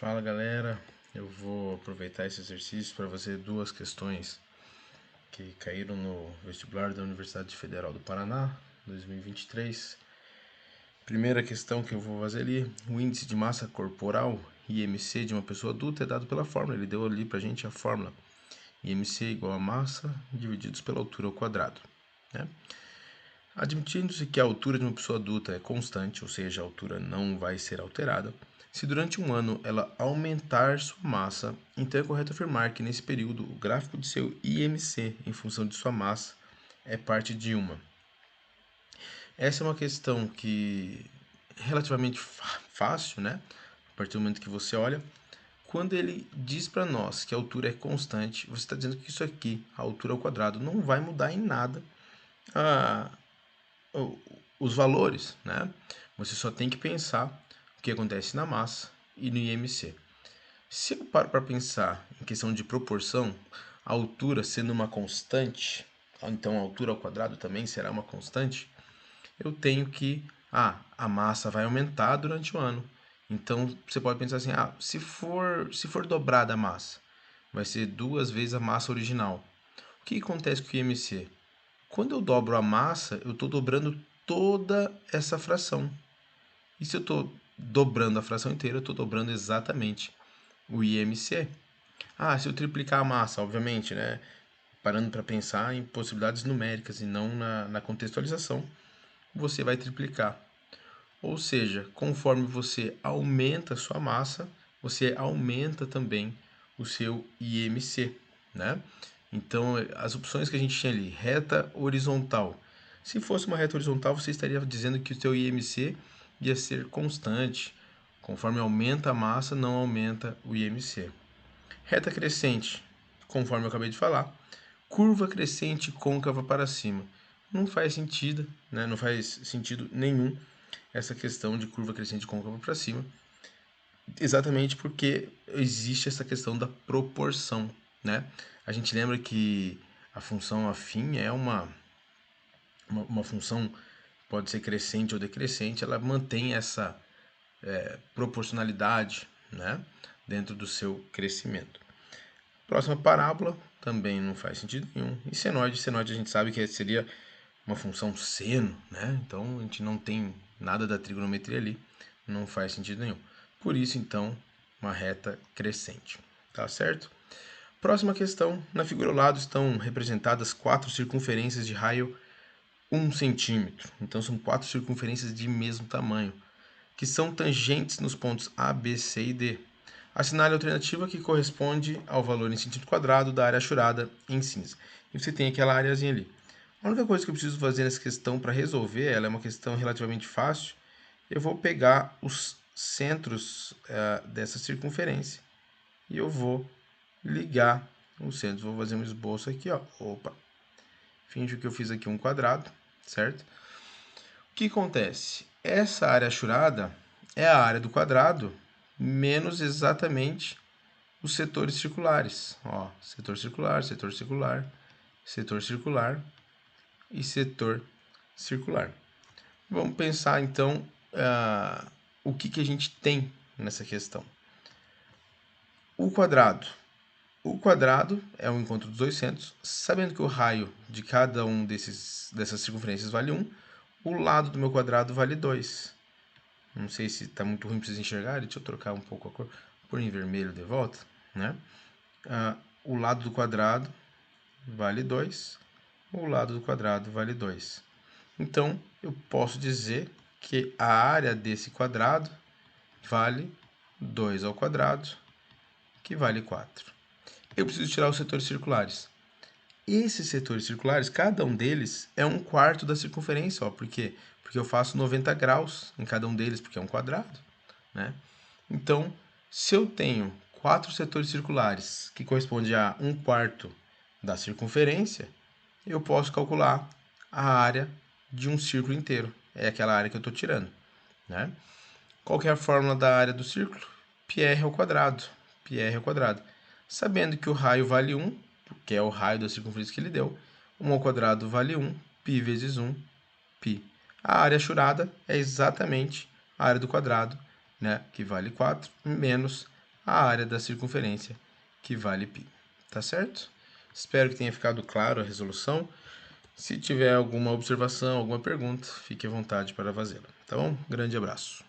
Fala galera, eu vou aproveitar esse exercício para fazer duas questões que caíram no vestibular da Universidade Federal do Paraná 2023. Primeira questão que eu vou fazer ali: o índice de massa corporal, IMC, de uma pessoa adulta é dado pela fórmula. Ele deu ali pra gente a fórmula: IMC igual a massa divididos pela altura ao quadrado, né? Admitindo-se que a altura de uma pessoa adulta é constante, ou seja, a altura não vai ser alterada, se durante um ano ela aumentar sua massa, então é correto afirmar que nesse período o gráfico de seu IMC em função de sua massa é parte de uma. Essa é uma questão que é relativamente fácil, né? A partir do momento que você olha, quando ele diz para nós que a altura é constante, você está dizendo que isso aqui, a altura ao quadrado, não vai mudar em nada a, os valores, né? Você só tem que pensar o que acontece na massa e no IMC. Se eu paro para pensar em questão de proporção, a altura sendo uma constante, então a altura ao quadrado também será uma constante, eu tenho que, a massa vai aumentar durante o ano. Então você pode pensar assim, se for dobrada a massa, vai ser 2 vezes a massa original. O que acontece com o IMC? Quando eu dobro a massa, eu estou dobrando toda essa fração. E se eu estou dobrando a fração inteira, eu estou dobrando exatamente o IMC. Se eu triplicar a massa, obviamente, né? Parando para pensar em possibilidades numéricas e não na contextualização, você vai triplicar. Ou seja, conforme você aumenta a sua massa, você aumenta também o seu IMC, né? Então, as opções que a gente tinha ali, reta horizontal. Se fosse uma reta horizontal, você estaria dizendo que o seu IMC ia ser constante. Conforme aumenta a massa, não aumenta o IMC. Reta crescente, conforme eu acabei de falar. Curva crescente côncava para cima. Não faz sentido, né? Não faz sentido nenhum essa questão de curva crescente côncava para cima, exatamente porque existe essa questão da proporção, né? A gente lembra que a função afim é uma função, pode ser crescente ou decrescente, ela mantém essa proporcionalidade, né, dentro do seu crescimento. Próxima parábola também não faz sentido nenhum. E senoide a gente sabe que seria uma função seno, né? Então a gente não tem nada da trigonometria ali, não faz sentido nenhum. Por isso, então, uma reta crescente. Tá certo? Próxima questão. Na figura ao lado estão representadas 4 circunferências de raio 1 centímetro. Então são 4 circunferências de mesmo tamanho, que são tangentes nos pontos A, B, C e D. Assinale a alternativa que corresponde ao valor em centímetro quadrado da área achurada em cinza. E você tem aquela areazinha ali. A única coisa que eu preciso fazer nessa questão para resolver, ela é uma questão relativamente fácil, eu vou pegar os centros dessa circunferência e eu vou ligar os centros. Vou fazer um esboço aqui, ó. Opa! Finjo que eu fiz aqui um quadrado, certo? O que acontece? Essa área achurada é a área do quadrado menos exatamente os setores circulares. Ó, setor circular, setor circular, setor circular e setor circular. Vamos pensar então o que a gente tem nessa questão. O quadrado. O quadrado é o encontro dos dois centros. Sabendo que o raio de cada um dessas circunferências vale 1, o lado do meu quadrado vale 2. Não sei se está muito ruim para vocês enxergarem. Deixa eu trocar um pouco a cor. Por em vermelho de volta, né? O lado do quadrado vale 2. O lado do quadrado vale 2. Então, eu posso dizer que a área desse quadrado vale 2 ao quadrado, que vale 4. Eu preciso tirar os setores circulares. Esses setores circulares, cada um deles é 1/4 da circunferência. Ó. Por quê? Porque eu faço 90 graus em cada um deles, porque é um quadrado, né? Então, se eu tenho 4 setores circulares, que corresponde a 1/4 da circunferência, eu posso calcular a área de um círculo inteiro. É aquela área que eu estou tirando, né? Qual que é a fórmula da área do círculo? πr ao quadrado. πr ao quadrado. Sabendo que o raio vale 1, que é o raio da circunferência que ele deu, 1 ao quadrado vale 1, π vezes 1, π. A área achurada é exatamente a área do quadrado, né, que vale 4, menos a área da circunferência, que vale π. Tá certo? Espero que tenha ficado claro a resolução. Se tiver alguma observação, alguma pergunta, fique à vontade para fazê-la. Tá bom? Grande abraço.